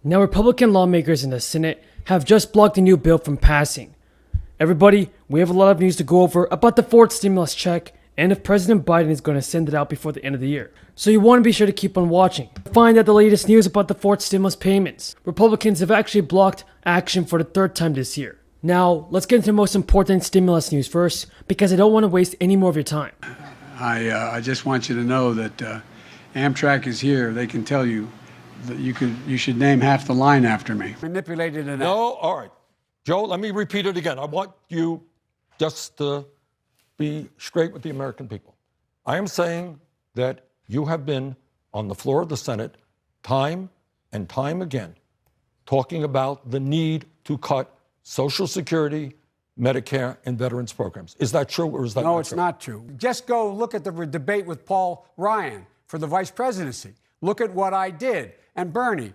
Now, Republican lawmakers in the Senate have just blocked a new bill from passing. Everybody, we have a lot of news to go over about the fourth stimulus check and if President Biden is going to send it out before the end of the year. So you want to be sure to keep on watching. Find out the latest news about the fourth stimulus payments. Republicans have actually blocked action for the third time this year. Now, let's get into the most important stimulus news first, because I don't want to waste any more of your time. I just want you to know that Amtrak is here. They can tell you that you should name half the line after me. Manipulated it. No, all right. Joe, let me repeat it again. I want you just to be straight with the American people. I am saying that you have been on the floor of the Senate time and time again talking about the need to cut Social Security, Medicare, and veterans programs. Is that true or is that not true? No, it's not true. Just go look at the debate with Paul Ryan for the vice presidency. Look at what I did. And Bernie.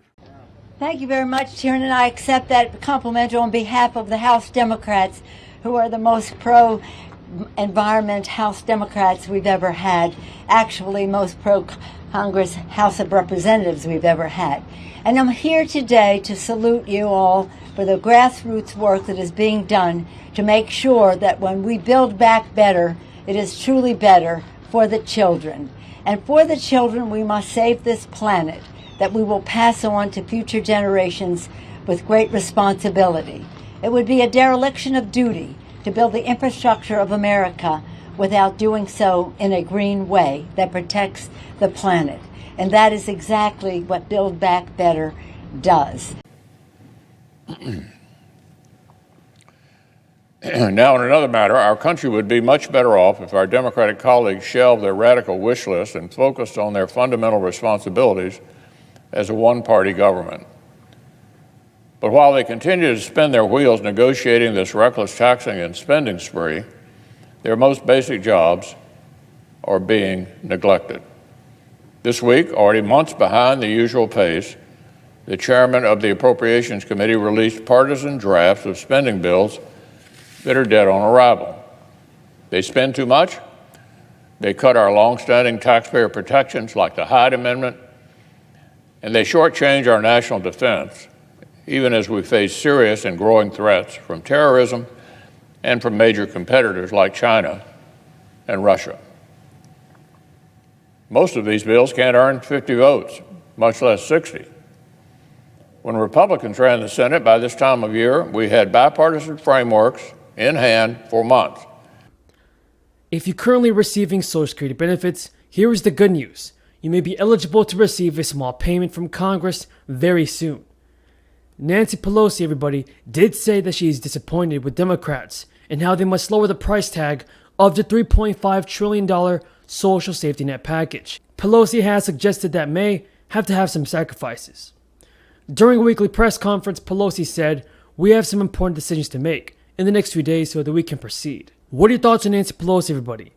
Thank you very much, Chairman, and I accept that compliment on behalf of the House Democrats, who are the most pro-environment House Democrats we've ever had, actually most pro-Congress House of Representatives we've ever had. And I'm here today to salute you all for the grassroots work that is being done to make sure that when we build back better, it is truly better for the children. And for the children, we must save this planet that we will pass on to future generations with great responsibility. It would be a dereliction of duty to build the infrastructure of America without doing so in a green way that protects the planet. And that is exactly what Build Back Better does. Now, in another matter, our country would be much better off if our Democratic colleagues shelved their radical wish list and focused on their fundamental responsibilities as a one-party government. But while they continue to spin their wheels negotiating this reckless taxing and spending spree, their most basic jobs are being neglected. This week, already months behind the usual pace, the chairman of the Appropriations Committee released partisan drafts of spending bills that are dead on arrival. They spend too much. They cut our longstanding taxpayer protections like the Hyde Amendment, and they shortchange our national defense, even as we face serious and growing threats from terrorism and from major competitors like China and Russia. Most of these bills can't earn 50 votes, much less 60. When Republicans ran the Senate by this time of year, we had bipartisan frameworks in hand for months. If you're currently receiving Social Security benefits, here is the good news. You may be eligible to receive a small payment from Congress very soon. Nancy Pelosi, everybody, did say that she is disappointed with Democrats and how they must lower the price tag of the $3.5 trillion social safety net package. Pelosi has suggested that may have to have some sacrifices. During a weekly press conference, Pelosi said, "We have some important decisions to make in the next few days so that we can proceed." What are your thoughts on Nancy Pelosi, everybody?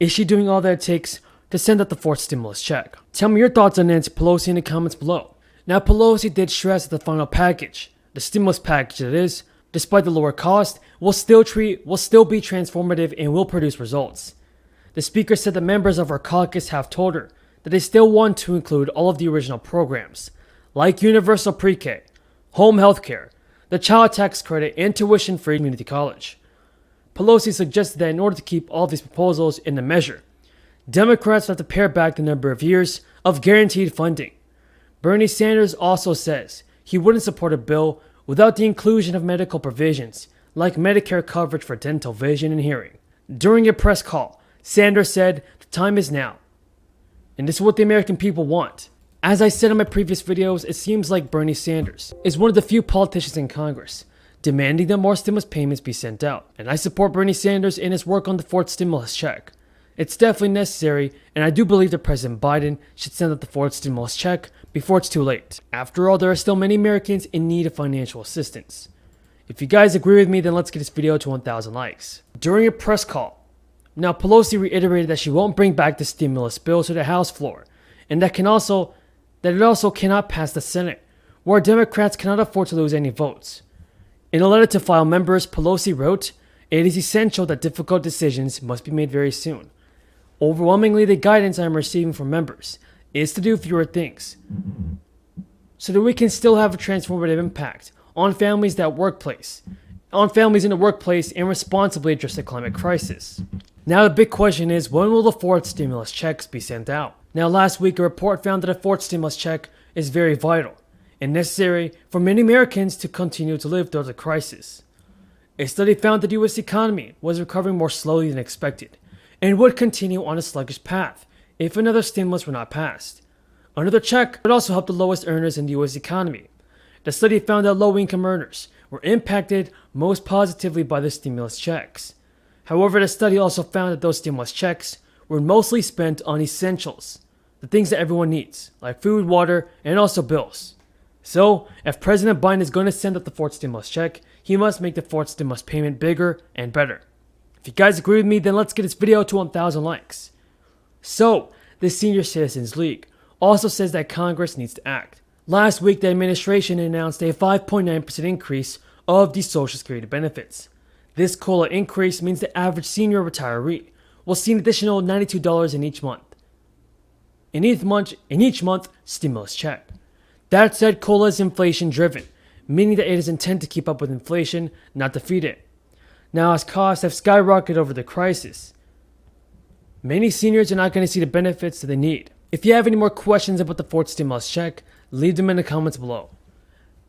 Is she doing all that it takes to send out the fourth stimulus check? Tell me your thoughts on Nancy Pelosi in the comments below. Now, Pelosi did stress that the final package, the stimulus package that is, despite the lower cost, will still be transformative and will produce results. The speaker said that members of her caucus have told her that they still want to include all of the original programs, like universal pre-K, home health care, the child tax credit, and tuition-free community college. Pelosi suggested that in order to keep all of these proposals in the measure, Democrats have to pare back the number of years of guaranteed funding. Bernie Sanders also says he wouldn't support a bill without the inclusion of medical provisions like Medicare coverage for dental, vision, and hearing. During a press call, Sanders said the time is now, and this is what the American people want. As I said in my previous videos, it seems like Bernie Sanders is one of the few politicians in Congress demanding that more stimulus payments be sent out, and I support Bernie Sanders in his work on the fourth stimulus check. It's definitely necessary, and I do believe that President Biden should send out the fourth stimulus check before it's too late. After all, there are still many Americans in need of financial assistance. If you guys agree with me, then let's get this video to 1,000 likes. During a press call, now Pelosi reiterated that she won't bring back the stimulus bill to the House floor, and that it also cannot pass the Senate, where Democrats cannot afford to lose any votes. In a letter to file members, Pelosi wrote, "It is essential that difficult decisions must be made very soon. Overwhelmingly, the guidance I am receiving from members is to do fewer things. so that we can still have a transformative impact on families in the workplace and responsibly address the climate crisis. Now the big question is, when will the fourth stimulus checks be sent out? Now last week a report found that a fourth stimulus check is very vital and necessary for many Americans to continue to live through the crisis. A study found that the US economy was recovering more slowly than expected and would continue on a sluggish path if another stimulus were not passed. Another check would also help the lowest earners in the US economy. The study found that low-income earners were impacted most positively by the stimulus checks. However, the study also found that those stimulus checks were mostly spent on essentials, the things that everyone needs, like food, water, and also bills. So, if President Biden is going to send out the fourth stimulus check, he must make the fourth stimulus payment bigger and better. If you guys agree with me, then let's get this video to 1,000 likes. So, the Senior Citizens League also says that Congress needs to act. Last week, the administration announced a 5.9% increase of the Social Security benefits. This COLA increase means the average senior retiree will see an additional $92 in each month stimulus check. That said, COLA is inflation driven, meaning that it is intended to keep up with inflation, not defeat it. Now, as costs have skyrocketed over the crisis, many seniors are not going to see the benefits that they need. If you have any more questions about the fourth stimulus check, leave them in the comments below.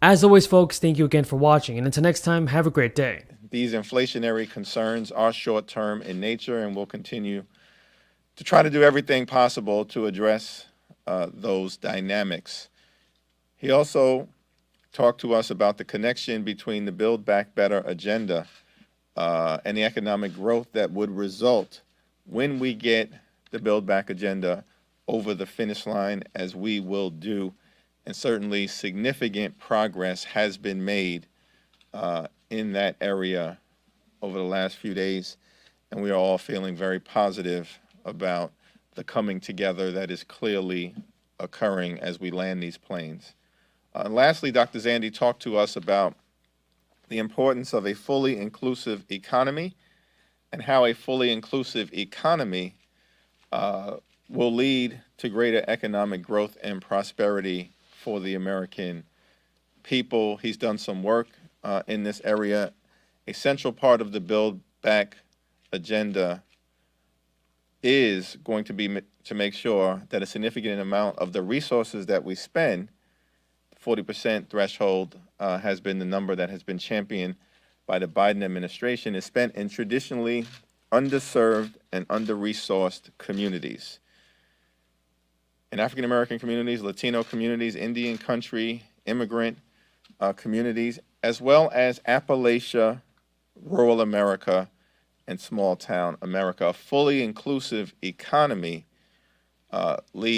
As always, folks, thank you again for watching, and until next time, have a great day. These inflationary concerns are short-term in nature, and we'll continue to try to do everything possible to address those dynamics. He also talked to us about the connection between the Build Back Better agenda and the economic growth that would result when we get the Build Back agenda over the finish line, as we will do. And certainly significant progress has been made in that area over the last few days, and we are all feeling very positive about the coming together that is clearly occurring as we land these planes. And lastly, Dr. Zandi talked to us about the importance of a fully inclusive economy and how a fully inclusive economy will lead to greater economic growth and prosperity for the American people. He's done some work in this area. A central part of the Build Back agenda is going to be to make sure that a significant amount of the resources that we spend, 40% threshold has been the number that has been championed by the Biden administration, is spent in traditionally underserved and under-resourced communities. In African American communities, Latino communities, Indian country, immigrant communities, as well as Appalachia, rural America, and small town America. A fully inclusive economy leads